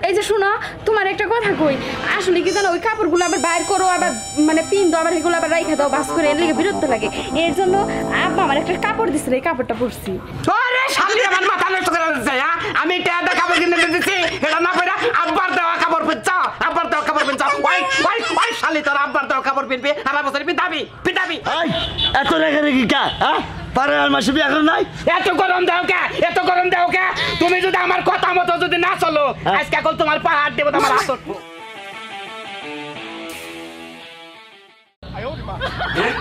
এই যে শোনো তোমার একটা কথা কই আসলে কি জানো ওই কাপড়গুলো আবার বাইর করো আবার মানে পিন দাও আবার এগুলো আবার রাইখা দাও বাস করে এর লেগে বিরক্ত লাগে এর জন্য আব্বা আমার একটা কাপড় দিছিল এই কাপড়টা পরছি আরে শালি আমার মাথা নষ্ট করে দিছে আমি টাকা কাপড় কিনে দিতেছি এটা না পড়া আব্বার দেওয়া কাপড় পিচ্ছা আব্বার দেওয়া কাপড় পিচ্ছা ওই শালি তোর আব্বার দেওয়া কাপড় পিনবি আর বছর পিটাবি এই এত রেখে রেখি কা হ্যাঁ পাড়ার মাসে বিয়া করে নাই এত গরম দাও কে তুমি যদি আমার কথা মতো যদি না চলো আজকে এখন তোমার পাহাড় দেবো তোমার হাত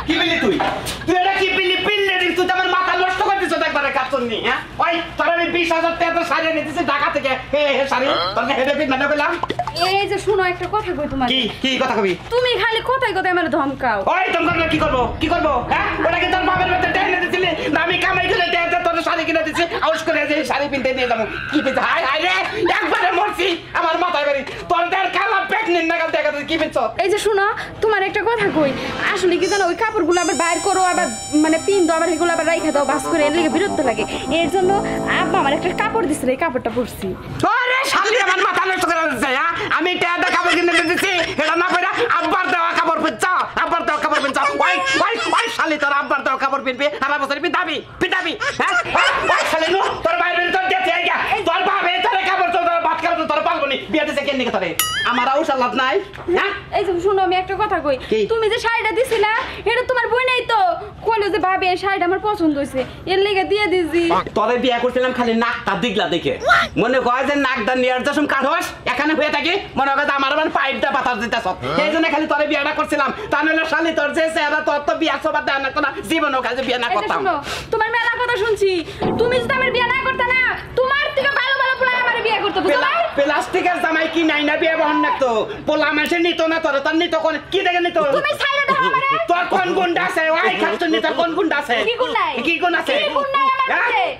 কি বললি তুই এটা কি পিল্লি তুই তো আমার মাথা নষ্ট করে দিচ্ছ একবারে কাপড় নি হ্যাঁ ওই তোর আমি 20,000 টাকা সারিয়ে নিতেছি ঢাকা থেকে সারি তোকে হেডে পিন মানে বললাম এই যে শোনো একটা কথা কই তোমার কি কথা কবি তুমি খালি কথাই আমার ধমকাও ওই ধমকাও কি করব হ্যাঁ ওটা কি তোর বাবার মধ্যে টেনে দিছিলি না আমি কামাই করে তোর শাড়ি কিনে দিছি আউশ করে যে শাড়ি পিনতে নিয়ে যাবো কি পিনতে হাই রে একবারে মরছি আমার মাথায় বাড়ি তোর দেড় কালা প্রেগনেন্ট নাগাল দেখা তুই কি পিনছ এই যে শোনো তোমার একটা কথা কই আসলে কি জানো ওই কাপড়গুলো আবার বাইর করো আবার মানে পিন দাও আবার এগুলো আবার রাইখা দাও বাস করে এর লেগে বিরক্ত লাগে এর জন্য আব্বা আমার একটা কাপড় দিছিল এই কাপড়টা পরছি আরে শালি আমার মাথা নষ্ট করে দিছে আমি টাকা কাপড় কিনে দিতেছি এটা না পড়া আব্বার দেওয়া কাপড় পিচ্ছা ওই শালি তোর আব্বার দেওয়া কাপড় পিনবি আর বছর পিটাবি হ্যাঁ ওই শালি নো তোর বাইরে তোর দেখতে আইগা তোর বাবা তোর কাপড় তোর ভাত খাওয়া তোর পারবো নি বিয়ে দিছে কেন নিকে তোরে আমার আউশালাত নাই হ্যাঁ এই যে শুনো আমি একটা কথা কই তুমি যে শাড়িটা দিছিলা এটা তোমার বই নাই তো কইলো যে ভাবি এই শাড়িটা আমার পছন্দ হইছে এর লেগে দিয়ে দিছি তোরে বিয়ে করছিলাম খালি নাকটা দিগলা দেখে মনে কয় যে নাকটা নিয়ার যখন কাঠোস এখানে হয়ে থাকি মনে হয় আমার মানে পাইপটা বাতাস দিতেছ এই জন্য খালি তোরে বিয়েটা করছিলাম তা নইলে শালি তোর যে চেহারা তোর তো বিয়া সবার দেয় না কোনো জীবনও কাজে বিয়ে না করতাম তোমার মেলা কথা শুনছি তুমি যদি আমার বিয়ে না করতে না তোমার থেকে ভালো পোলা আমার বিয়ে করতে বুঝছো প্লাস্টিকের জামাই কি নাই না বিয়ে বহন নাকতো পোলা মানুষের নিত না তোর তোর নিত কোন কি দেখে নিত তুমি ছাইরা দাও আমারে তোর কোন গুন্ডা আছে ওই খাচ্ছন নিত কোন গুন্ডা আছে কি গুণ আছে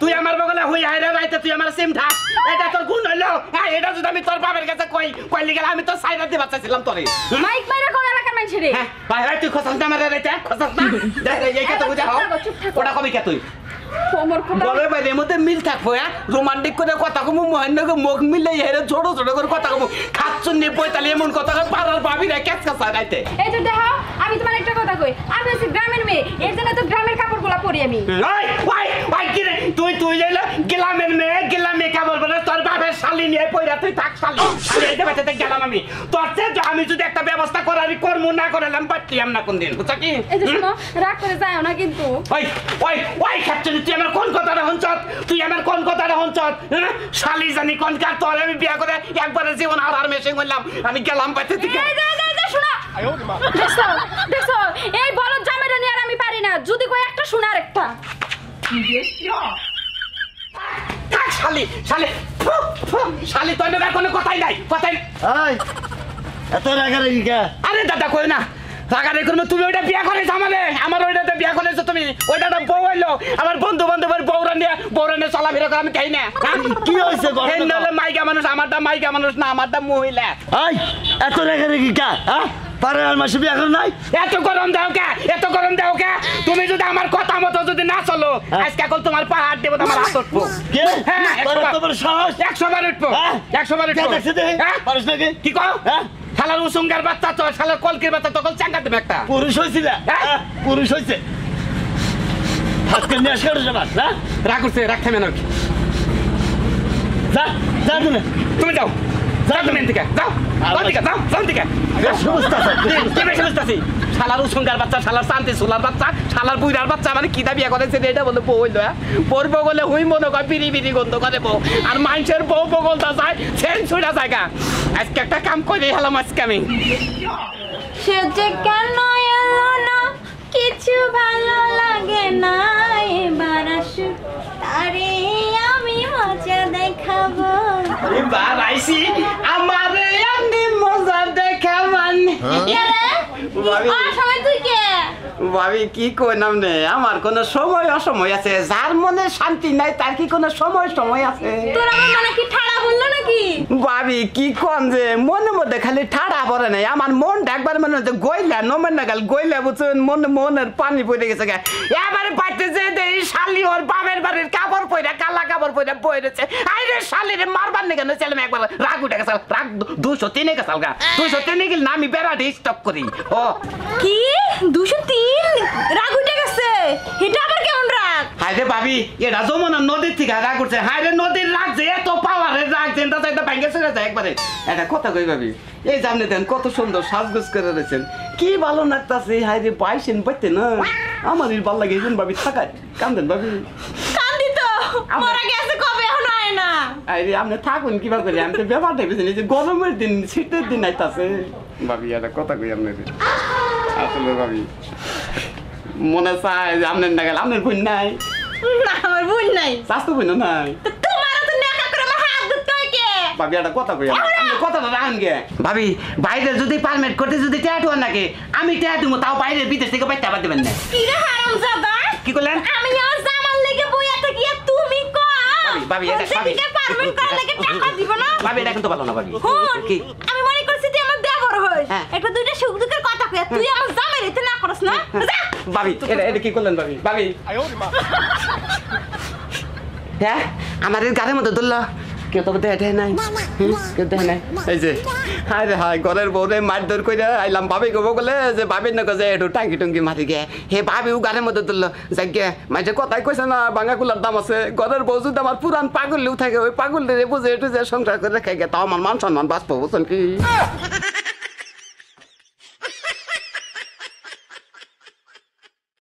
তুই আমার বগলে হই হাইরা রাইতে তুই আমার সিম ঢাস এটা তোর গুণ হইলো হ্যাঁ এটা যদি আমি তোর বাবার কাছে কইলি গেল আমি তো ছাইরা দি বাচ্চাছিলাম তোরে মাইক মাইরা কোন এলাকার মানুষ রে হ্যাঁ ভাই তুই খসস না মারে রাইতে খসস না দেখ এই কথা বুঝা হও ওটা কবি কে তুই গলের বাইরে মধ্যে মিল থাকবো হ্যাঁ রোমান্টিক করে কথা কমু মহেন্দ্রকে মুখ মিলে হেরে ছোট ছোট করে কথা কমু খাচ্ছুন নিয়ে পয়তালি এমন কথা পাড়ার ভাবি রে ক্যাচ কাছা রাইতে এই যে দেখো আমি তোমার একটা কথা কই আমি হচ্ছে গ্রামের মেয়ে এর জন্য তো গ্রামের কাপড়গুলো পরি আমি ওই কি রে তুই যাইলে গ্রামের মেয়ে কাপড় পরে তোর বাপের শালি নিয়ে পয়রা তুই থাক শালি এইটা বাচ্চাতে গেলাম আমি তোর চেয়ে আমি যদি একটা ব্যবস্থা করারি করমু না করালাম পারতিলাম না কোনদিন বুঝছ কি এই যে শোনো রাগ করে যাও না কিন্তু ওই খাচ্ছুন তুই আমার কোন কথাটা হঞ্চত শালি জানি কোন কার তোর আমি বিয়া করে একবারে জীবন আর মেশিং হইলাম আমি গেলাম বাইতে থেকে শোনা দেখো এই বলদ জামাইটা নিয়ে আর আমি পারি না যদি কই একটা শোনা আরেকটা শালি তোর না কোনো কথাই নাই এই এত রেখে রেখি কা আরে দাদা কই না রাগারে করবে তুমি ওইটা বিয়া করেছ আমার ওইটাতে বিয়া করেছো তুমি ওইটা বউ হইলো আমার বন্ধু বান্ধবের বউরা নিয়ে চলাফেরা করে আমি খাই না কি হয়েছে মাইকা মানুষ আমারটা মাইকা মানুষ না আমারটা মহিলা এই এত রেখে রেখি কা হ্যাঁ পাড়ার মাসে বিয়া করে নাই এত গরম দাও কে তুমি যদি আমার কথা মতো যদি না চলো আজকে এখন তোমার পাহাড় দেবো তোমার হাত উঠবো হ্যাঁ তোমার সাহস 100 বার উঠবো 100 বার উঠবো পারিস নাকি কি কও শালার উসুঙ্গার বাচ্চা তো শালার কলকির বাচ্চা তখন চাঙ্গা দেবে একটা পুরুষ হয়েছিল পুরুষ হয়েছে হাতকে নিয়ে আসে যাবার না রাগ করছে রাগ থামে না যা তুমি যাও তুমি এদিকে যাও শালার উসুঙ্গার বাচ্চা শালার শান্তি সোলার বাচ্চা শালার বুইরার বাচ্চা মানে কি দাবি করেছে এটা বলে বউ হইলো বউর বগলে হুই মনে কয় বিড়ি গন্ধ করে বউ আর মানুষের বউ বগলটা যায় সেন ছুড়া জায়গা আজকে একটা কাম করে হলাম আজকে আমি সে যে কেন এলো না কিছু ভালো লাগে না এবার আসুক তারে আমি মজা দেখাবো এবার আইসি আমারে আমি মজা দেখাবান ভাবি কি কইনাম নে আমার কোন সময় অসময় আছে যার মনে শান্তি নাই তার কি কোন সময় আছে তোর আমার মানে কি ঠাড়া বললো নাকি কি ভাবি কি কোন যে মনের মধ্যে খালি ঠাড়া পড়ে নাই আমার মনটা একবার মনে হচ্ছে গইলা নমেন না গাল গইলা বুঝছেন মনের পানি পড়ে গেছে গা এবারে পাইতে যে দেই শালি ওর বাবার বাড়ির কাপড় পরে কালা কাপড় পরে বইরেছে আইরে শালিরে মারবার না কেন ছেলে একবার রাগ উঠে গেছে রাগ 203 গেছে গা 203 গেল না আমি বেড়াতে স্টপ করি ও কি 203 রাগ উঠে গেছে এটা আবার কেমন রাগ হায়রে ভাবি এটা যমুনা নদীর থেকে রাগ উঠছে হায়রে নদীর রাগ যে এত পাওয়ারের রাগ যে এটা ভেঙে চলে যায় একবারে এটা কথা কই ভাবি এই জানলে দেন কত সুন্দর সাজগোজ করে রয়েছেন কি ভালো লাগতাছে হায়রে পাইছেন পাইতে না আমার ভালো লাগে এই ভাবি থাকায় কান্দেন ভাবি কান্দি তো মারা গেছে কবে এখন আয় না আরে আপনি থাকুন কিভাবে করে আমি তো ব্যাপারটা বুঝিনি যে গরমের দিন শীতের দিন আইতাছে ভাবি এটা কথা কই আপনাকে আসলে ভাবি মনে চায় যে আপনার না গেলে আপনার বোন নাই না আমার বোন নাই স্বাস্থ্য বোন নাই তোমার তো নেকা করে আমার হাত ধরতে হয় কে ভাবি একটা কথা কই আপনি কথাটা রাখেন গে ভাবি বাইরে যদি পারমিট করতে যদি ট্যাটু নাকি আমি ট্যাটু তাও বাইরে বিদেশ থেকে বাইতে আবার দেবেন না কি রে হারামজাদা কি করলেন আমি আমার জামার লেগে বইয়া থাকি আর তুমি কও ভাবি, এটা ভাবি। সেদিকে পারমিট করার লাগে টাকা দিব না ভাবি এটা কিন্তু ভালো না ভাবি হুন, কি আমি মনে করছি তুই আমার দেবর হইস হ্যাঁ। একটা দুইটা সুখ দুঃখের কথা কই তুই আমার জামাই রেতে না করছ না যা ভাবি এটা কি করলেন ভাবি ভাবি হ্যাঁ আমার এই গাড়ির মধ্যে ধরলো কেউ তো দেখে নাই কেউ দেখে নাই এই যে হায় রে হায় ঘরের বউরে মারধর করে আইলাম ভাবি গো বলে যে ভাবির না যে একটু টাঙ্কি টুঙ্কি মারি গে হে ভাবিও গাড়ির মধ্যে ধরলো যাই গে মাঝে কথাই কইছে না ভাঙা কুলার দাম আছে ঘরের বউ যদি আমার পুরান পাগলেও থাকে ওই পাগল বুঝে একটু যে সংসার করে রেখে গে তাও আমার মান সম্মান বাঁচবো বুঝছেন কি